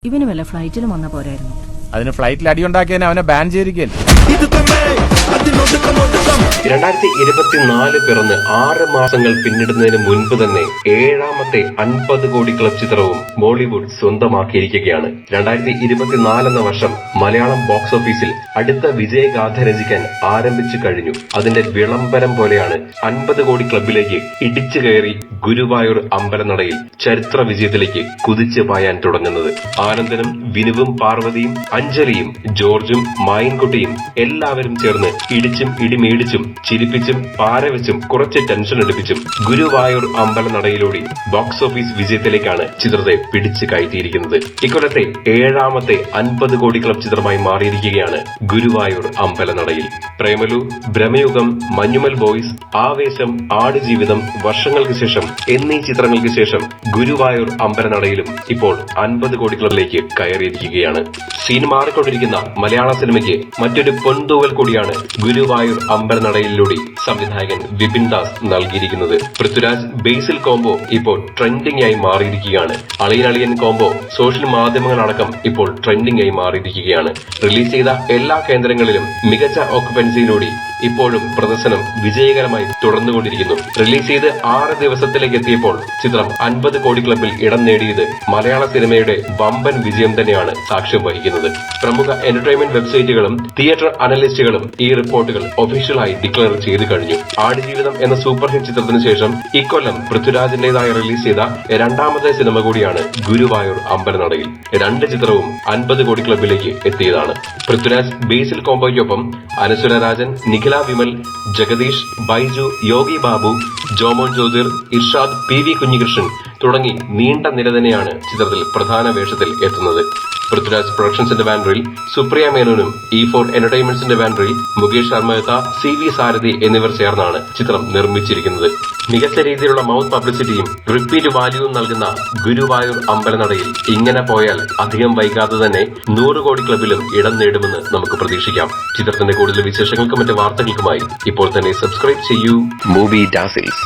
ഇവന് വല്ല ഫ്ലൈറ്റിലും വന്ന പോരായിരുന്നു. അതിന് ഫ്ലൈറ്റിൽ അടിയുണ്ടാക്കിയതിന് അവനെ ബാൻ ചെയ്തിരിക്കല്ലേ. 2024 പിറന്ന് 6 മാസങ്ങൾ പിന്നിടുന്നതിന് മുൻപ് തന്നെ 7ാമത്തെ 50 കോടി ക്ലബ് ചിത്രവും ബോളിവുഡ് സ്വന്തമാക്കിയിരിക്കുകയാണ്. 2024 എന്ന വർഷം മലയാളം ബോക്സ് ഓഫീസിൽ അടുത്ത വിജയഗാഥ രചിക്കാൻ ആരംഭിച്ചു കഴിഞ്ഞു. അതിന്റെ വിളംബരം പോലെയാണ് 50 കോടി ക്ലബിലേക്ക് ഇടിച്ചു കയറി ഗുരുവായൂർ അമ്പലനടയിൽ ചരിത്ര വിജയത്തിലേക്ക് കുതിച്ചു പായാൻ തുടങ്ങുന്നത്. ആനന്ദനും വിനുവും പാർവതിയും അഞ്ജലിയും ജോർജും മായിൻകുട്ടിയും എല്ലാവരും ചേർന്ന് ഇടിച്ചും ഇടിമേടിച്ചും ചിരിപ്പിച്ചും പാരവെച്ചും കുറച്ച് ടെൻഷൻ എടുപ്പിച്ചും ഗുരുവായൂർ അമ്പലനടയിലൂടെ ബോക്സ് ഓഫീസ് വിജയത്തിലേക്കാണ് ചിത്രത്തെ പിടിച്ചു കയറ്റിയിരിക്കുന്നത്. ഇക്കൊല്ലത്തെ 7ാമത്തെ 50 കോടി ക്ലബ് ചിത്രമായി മാറിയിരിക്കുകയാണ് ഗുരുവായൂർ അമ്പലനടയിൽ. പ്രേമലു, ഭ്രമയുഗം, മഞ്ഞുമൽ ബോയ്സ്, ആവേശം, ആടുജീവിതം, വർഷങ്ങൾക്ക് ശേഷം എന്നീ ചിത്രങ്ങൾക്ക് ശേഷം ഗുരുവായൂർ അമ്പലനടയിലും ഇപ്പോൾ 50 കോടി ക്ലബിലേക്ക് കയറിയിരിക്കുകയാണ്. സീൻ മാറിക്കൊണ്ടിരിക്കുന്ന മലയാള സിനിമയ്ക്ക് മറ്റൊരു പൊൻതൂവൽ കൂടിയാണ് ഗുരുവായൂർ അമ്പലനടയിലൂടെ സംവിധായകൻ വിപിൻ ദാസ് നൽകിയിരിക്കുന്നത്. പൃഥ്വിരാജ് ബേസിൽ കോംബോ ഇപ്പോൾ ട്രെൻഡിംഗ് ആയി മാറിയിരിക്കുകയാണ്. അളിയൻ കോംബോ സോഷ്യൽ മാധ്യമങ്ങളടക്കം ഇപ്പോൾ ട്രെൻഡിംഗ് ആയി മാറിയിരിക്കുകയാണ്. റിലീസ് ചെയ്ത എല്ലാ കേന്ദ്രങ്ങളിലും മികച്ച ഓക്കുപൻസിയിലൂടെ ഇപ്പോഴും പ്രദർശനം വിജയകരമായി തുടർന്നുകൊണ്ടിരിക്കുന്നു. റിലീസ് ചെയ്ത് 6 ദിവസത്തിലേക്ക് എത്തിയപ്പോൾ ചിത്രം 50 കോടി ക്ലബിൽ ഇടം നേടിയത് മലയാള സിനിമയുടെ വമ്പൻ വിജയം തന്നെയാണ് സാക്ഷ്യം വഹിക്കുന്നത്. പ്രമുഖ എന്റർടൈൻമെന്റ് വെബ്സൈറ്റുകളും തിയേറ്റർ അനലിസ്റ്റുകളും ഈ റിപ്പോർട്ടുകൾ ഒഫീഷ്യലായി ഡിക്ലെയർ ചെയ്തു കഴിഞ്ഞു. ആടുജീവിതം എന്ന സൂപ്പർ ഹിറ്റ് ചിത്രത്തിന് ശേഷം ഇക്കൊല്ലം പൃഥ്വിരാജിന്റേതായി റിലീസ് ചെയ്ത 2ാമത്തെ സിനിമ കൂടിയാണ് ഗുരുവായൂർ അമ്പലനടയിൽ. 2 ചിത്രവും 50 കോടി ക്ലബിലേക്ക് എത്തിയതാണ്. പൃഥ്വിരാജ് ബേസിൽ കോംബോയ്ക്കൊപ്പം അനശ്വര രാജൻ, നിഖില വിമൽ, ജഗദീഷ്, ബൈജു, യോഗി ബാബു, ജോമോൻ ജ്യോതിർ, ഇർഷാദ്, PV കുഞ്ഞികൃഷ്ണൻ തുടങ്ങി നീണ്ട നിര തന്നെയാണ് ചിത്രത്തിൽ പ്രധാന വേഷത്തിൽ എത്തുന്നത്. പൃഥ്വിരാജ് പ്രൊഡക്ഷൻസിന്റെ ബാനറിൽ സുപ്രിയ മേനോനും E4 എന്റർടൈൻമെന്റ്സിന്റെ ബാനറിൽ മുകേഷ് ശർമ്മ, CV സാരഥി എന്നിവർ ചേർന്നാണ് ചിത്രം നിർമ്മിച്ചിരിക്കുന്നത്. മികച്ച രീതിയിലുള്ള മൗത്ത് പബ്ലിസിറ്റിയും റിപ്പീറ്റ് വാല്യൂവും നൽകുന്ന ഗുരുവായൂർ അമ്പലനടയിൽ ഇങ്ങനെ പോയാൽ അധികം വൈകാതെ തന്നെ 100 കോടി ക്ലബിലും ഇടം നേടുമെന്ന് നമുക്ക് പ്രതീക്ഷിക്കാം. ചിത്രത്തിന്റെ കൂടുതൽ വിശേഷങ്ങൾക്കും മറ്റ് വാർത്തകൾക്കുമായി ഇപ്പോൾ തന്നെ സബ്സ്ക്രൈബ് ചെയ്യൂ മൂവി ഡാസിൽസ്.